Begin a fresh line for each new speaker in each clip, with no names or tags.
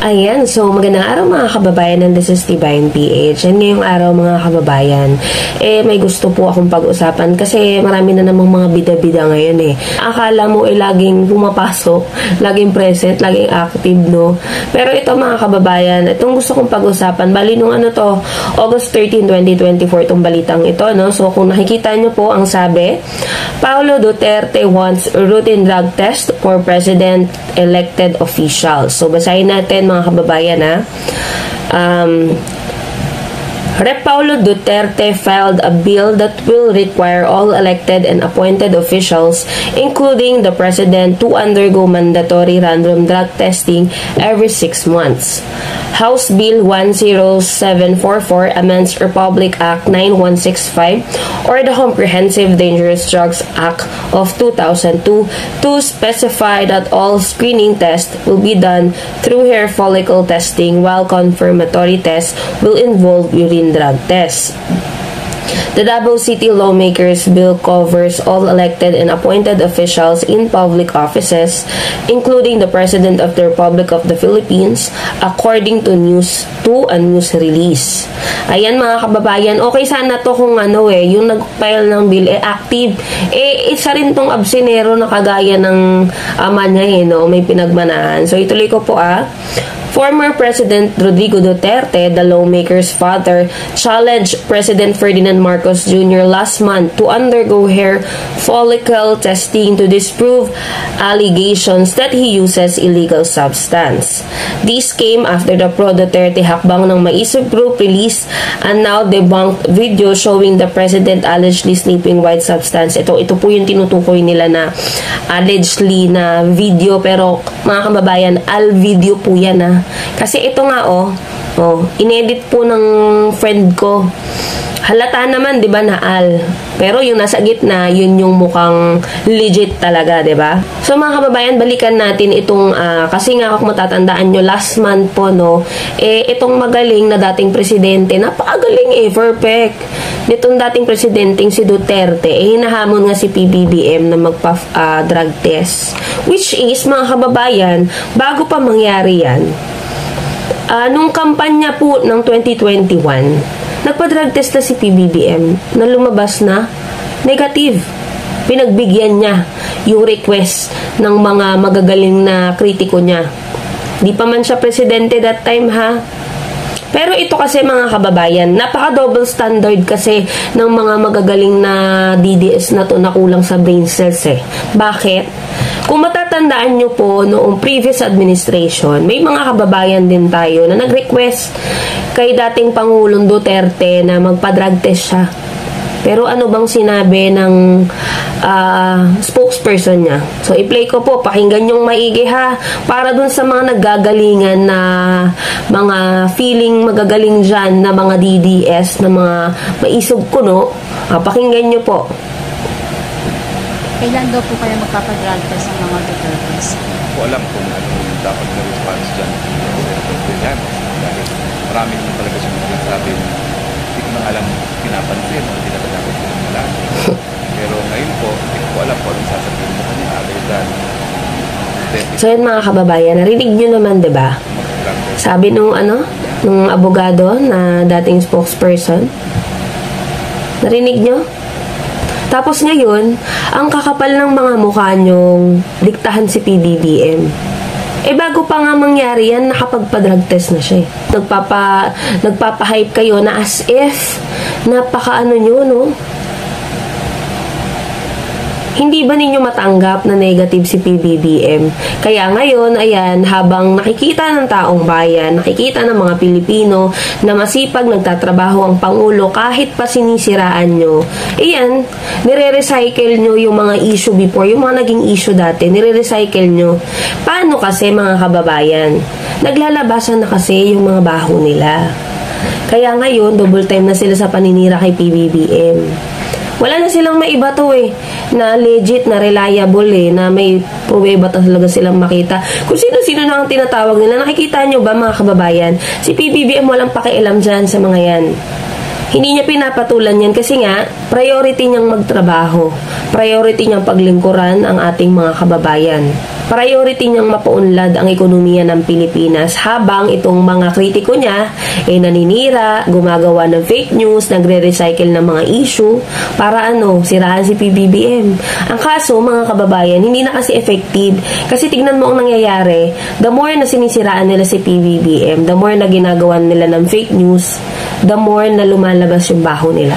Ayan, so magandang araw mga kababayan, and this is Tibayan PH. And ngayong araw mga kababayan, may gusto po akong pag-usapan kasi marami na namang mga bida-bida ngayon Akala mo laging pumapasok, laging present, laging active, no? Pero ito mga kababayan, itong gusto kong pag-usapan, bali nung August 13, 2024, itong balitang ito, no? So kung nakikita nyo po, ang sabi, Paulo Duterte wants routine drug test for president-elected officials. So basahin natin mga kababayan Rep. Paulo Duterte filed a bill that will require all elected and appointed officials, including the president, to undergo mandatory random drug testing every 6 months. House Bill 10744 amends Republic Act 9165 or the Comprehensive Dangerous Drugs Act of 2002 to specify that all screening tests will be done through hair follicle testing, while confirmatory tests will involve urine drug tests. The Davao City Lawmakers Bill covers all elected and appointed officials in public offices, including the President of the Republic of the Philippines, according to a news release. Ayan mga kababayan, okay sana to kung yung nag-file ng bill active. Isa rin tong absenero na kagaya ng ama niya may pinagmanahan. So ituloy ko po Former President Rodrigo Duterte, the lawmaker's father, challenged President Ferdinand Marcos Jr. last month to undergo hair follicle testing to disprove allegations that he uses illegal substance. This came after the pro-Duterte hakbang ng Maisog Group released and now debunked video showing the president allegedly sniffing white substance. Ito po yung tinutukoy nila na allegedly na video, pero mga kababayan, video po yan Kasi ito nga inedit po ng friend ko. Halata naman, 'di ba, na pero yung nasa gitna, yun yung mukhang legit talaga, 'di ba? So mga kababayan, balikan natin itong kasi nga kung matatandaan nyo, last month po itong magaling na dating presidente, napakagaling perfect. Nitong dating presidenteng si Duterte, hinahamon nga si PBBM na magpa-drug test. Which is, mga kababayan, bago pa mangyari yan, nung kampanya po ng 2021, nagpa-drug test na si PBBM na lumabas na negative. Pinagbigyan niya yung request ng mga magagaling na kritiko niya. Di pa man siya presidente that time Pero ito kasi mga kababayan, napaka-double standard kasi ng mga magagaling na DDS na to na kulang sa brain cells Bakit? Kung matatandaan nyo po noong previous administration, may mga kababayan din tayo na nag-request kay dating Pangulong Duterte na magpa-drug test siya. Pero ano bang sinabi ng spokesperson niya? So, i-play ko po. Pakinggan yung maigi para dun sa mga naggagalingan na mga feeling magagaling dyan na mga DDS, na mga maisog kuno. Pakinggan nyo po.
Kailan daw po kaya magpapadrug test ang mga Dutertes?
Ko alam kung dapat na response dyan. Dahil marami naman talaga siya magsasabi na hindi ko na alam pinapansin o hindi na dapat ko alam. Pero ngayon po, hindi ko alam po anong sasabihin mo kanina.
So yun mga kababayan, narinig nyo naman, diba? Sabi nung abogado na dating spokesperson, narinig nyo? Tapos ngayon, ang kakapal ng mga mukha nyong diktahan si PBBM. Bago pa nga mangyari yan, nakapagpa-drug test na siya Nagpapa-hype kayo na as if napaka-ano nyo, no? Hindi ba ninyo matanggap na negative si PBBM? Kaya ngayon, ayan, habang nakikita ng taong bayan, nakikita ng mga Pilipino na masipag nagtatrabaho ang Pangulo kahit pa sinisiraan nyo, ayan, nire-recycle nyo yung mga issue before, yung mga naging issue dati, nire-recycle nyo. Paano kasi mga kababayan? Naglalabasan na kasi yung mga baho nila. Kaya ngayon, double time na sila sa paninira kay PBBM. Wala na silang maiba na legit, na reliable na may pruweba talaga silang makita. Kung sino-sino na ang tinatawag nila, nakikita nyo ba mga kababayan? Si PBBM walang pakialam dyan sa mga yan. Hindi niya pinapatulan yan kasi nga, priority niyang magtrabaho. Priority niyang paglingkuran ang ating mga kababayan. priority niyang mapaunlad ang ekonomiya ng Pilipinas habang itong mga kritiko niya ay naninira, gumagawa ng fake news, nagre-recycle ng mga issue para siraan si PBBM. Ang kaso, mga kababayan, hindi na kasi effective kasi tignan mo ang nangyayari, the more na sinisiraan nila si PBBM, the more na ginagawa nila ng fake news, the more na lumalabas yung baho nila.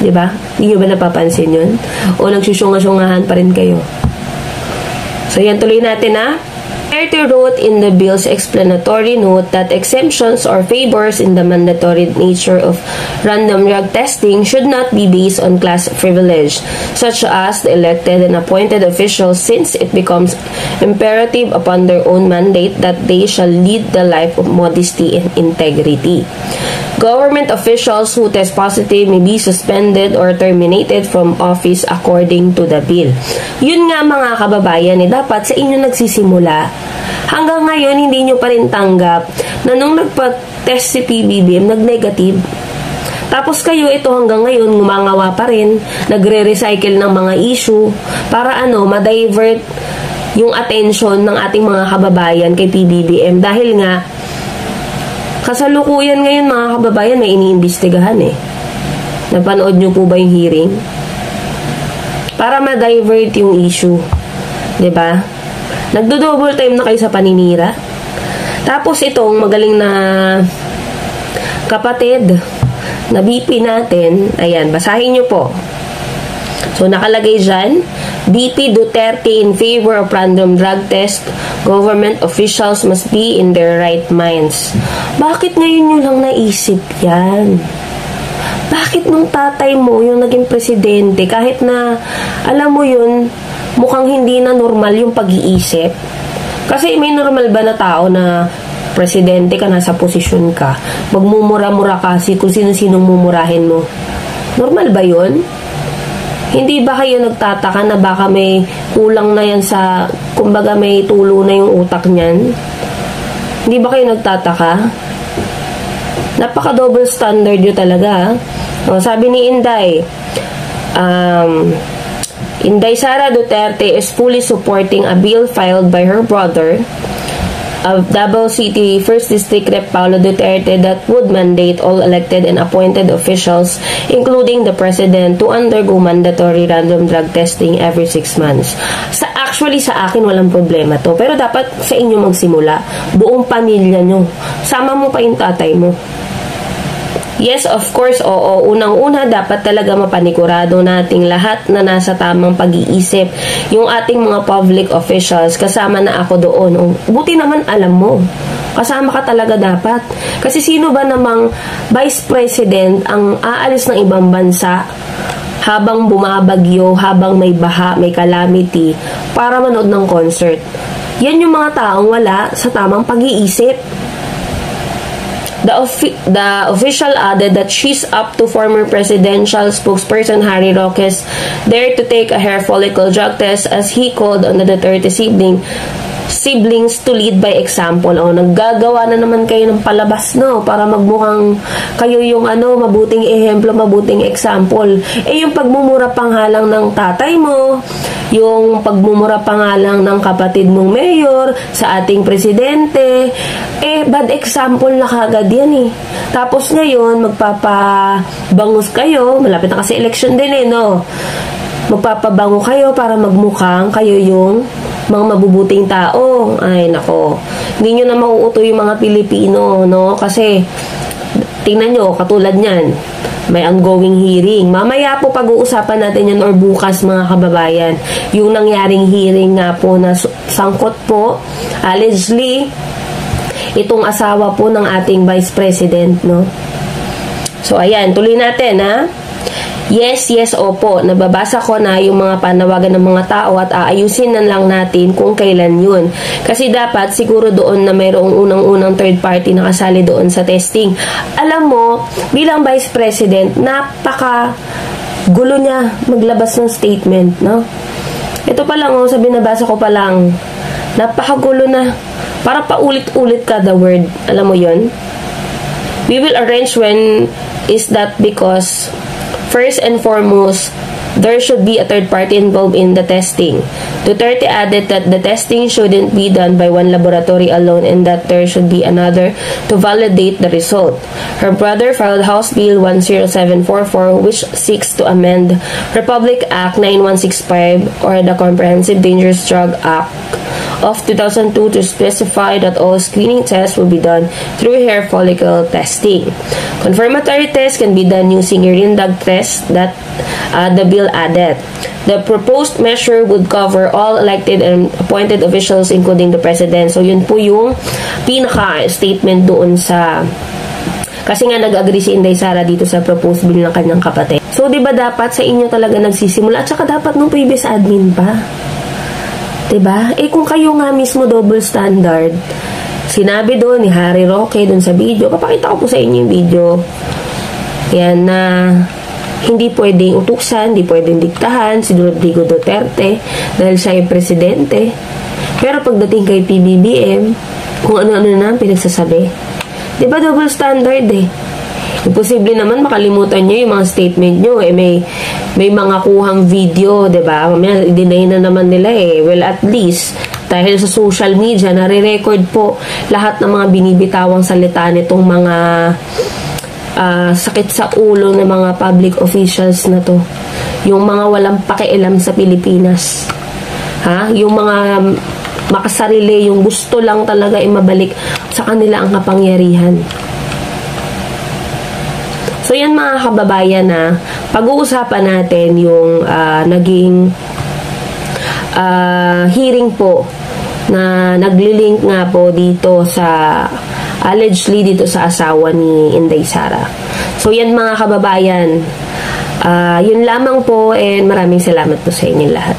Diba? Hindi nyo ba napapansin yun? O nagsusyunga-syungahan pa rin kayo? So, yan, tuloy natin Duterte wrote in the bill's explanatory note that exemptions or favors in the mandatory nature of random drug testing should not be based on class privilege, such as the elected and appointed officials, since it becomes imperative upon their own mandate that they shall lead the life of modesty and integrity. Government officials who test positive may be suspended or terminated from office according to the bill. Yun nga mga kababayan, dapat sa inyo nagsisimula. Hanggang ngayon, hindi nyo pa rin tanggap na nung nagpa-test si PBBM, nag-negative. Tapos kayo, ito hanggang ngayon, ngumangawa pa rin, nagre-recycle ng mga issue para ma-divert yung attention ng ating mga kababayan kay PBBM. Dahil nga, kasalukuyan ngayon mga kababayan, may iniimbestigahan Napanood nyo po ba yung hearing? Para ma-divert yung issue. 'Di ba? Nagdo-double time na kayo sa paninira. Tapos itong magaling na kapatid na BP natin, ayan, basahin nyo po. So, nakalagay dyan, BP Duterte in favor of random drug test. Government officials must be in their right minds. Bakit ngayon nyo lang naisip yan? Bakit nung tatay mo yung naging presidente, kahit na, alam mo yun, mukhang hindi na normal yung pag-iisip? Kasi may normal ba na tao na presidente ka, nasa posisyon ka, magmumura-mura kasi kung sino-sinong mumurahin mo? Normal ba yun? Hindi ba kayo nagtataka na baka may kulang na yan sa, kumbaga may tulo na yung utak niyan? Hindi ba kayo nagtataka? Napaka-double standard yun talaga. Sabi ni Inday, Inday Sara Duterte is fully supporting a bill filed by her brother of Davao City 1st District Rep. Paulo Duterte that would mandate all elected and appointed officials, including the President, to undergo mandatory random drug testing every 6 months. Actually, sa akin, walang problema to. Pero dapat sa inyo magsimula. Buong pamilya nyo. Sama mo pa yung tatay mo. Yes, of course, oo. Unang-una, dapat talaga mapanigurado nating lahat na nasa tamang pag-iisip. Yung ating mga public officials, kasama na ako doon. Buti naman alam mo. Kasama ka talaga dapat. Kasi sino ba namang Vice President ang aalis ng ibang bansa habang bumabagyo, habang may baha, may calamity, para manood ng concert? Yan yung mga taong wala sa tamang pag-iisip. The official added that she's up to former presidential spokesperson Harry Roque's dare to take a hair follicle drug test, as he called on the Duterte siblings to lead by example. Naggagawa na naman kayo ng palabas, para magmukhang kayo yung mabuting ehemplo, mabuting example. Yung pagmumura panghalang ng tatay mo, yung pagmumura pangalang ng kapatid mong mayor sa ating presidente, bad example na kagad yan Tapos ngayon, magpapabangus kayo, malapit na kasi election din magpapabango kayo para magmukhang kayo yung mga mabubuting tao. Ay, nako. Hindi nyo na mauuto yung mga Pilipino, Kasi, tingnan nyo, katulad nyan, may ongoing hearing. Mamaya po pag-uusapan natin yan or bukas mga kababayan. Yung nangyaring hearing nga po na sangkot po, allegedly, itong asawa po ng ating Vice President, So, ayan, tuloy natin, Yes, opo. Nababasa ko na yung mga panawagan ng mga tao at aayusin na lang natin kung kailan yun. Kasi dapat siguro doon na mayroong unang-unang third party na kasali doon sa testing. Alam mo, bilang Vice President, napaka-gulo niya maglabas ng statement, Ito pa lang, sa binabasa ko pa lang, napaka-gulo na. Para paulit-ulit kada word. Alam mo yun? We will arrange when is that because first and foremost, there should be a third party involved in the testing. Duterte added that the testing shouldn't be done by one laboratory alone and that there should be another to validate the result. Her brother filed House Bill 10744, which seeks to amend Republic Act 9165 or the Comprehensive Dangerous Drug Act of 2002 to specify that all screening tests will be done through hair follicle testing. Confirmatory tests can be done using urine drug test that the bill added. The proposed measure would cover all elected and appointed officials including the President. So yun po yung pinaka-statement doon sa... Kasi nga nag-agree si Inday Sara dito sa proposed bill ng kanyang kapatid. So di ba dapat sa inyo talaga nagsisimula? At saka dapat nung previous admin pa. Diba? Kung kayo nga mismo double standard, sinabi doon ni Harry Roque doon sa video, papakita ko po sa inyo yung video, yan na hindi pwedeng utusan, hindi pwedeng diktahan si Rodrigo Duterte dahil siya ay presidente. Pero pagdating kay PBBM, kung ano-ano na pinagsasabi. Diba double standard Imposible naman makalimutan nyo yung mga statement nyo. May mga kuhang video, diba? Mamaya, i-deny na naman nila Well, at least, dahil sa social media, nare-record po lahat ng mga binibitawang salita nitong mga sakit sa ulo ng mga public officials na to. Yung mga walang pakialam sa Pilipinas. Yung mga makasarili, yung gusto lang talaga mabalik sa kanila ang kapangyarihan. So yan mga kababayan na pag-uusapan natin yung naging hearing po na naglilink nga po dito sa allegedly dito sa asawa ni Inday Sara. So yan mga kababayan, yun lamang po and maraming salamat po sa inyo lahat.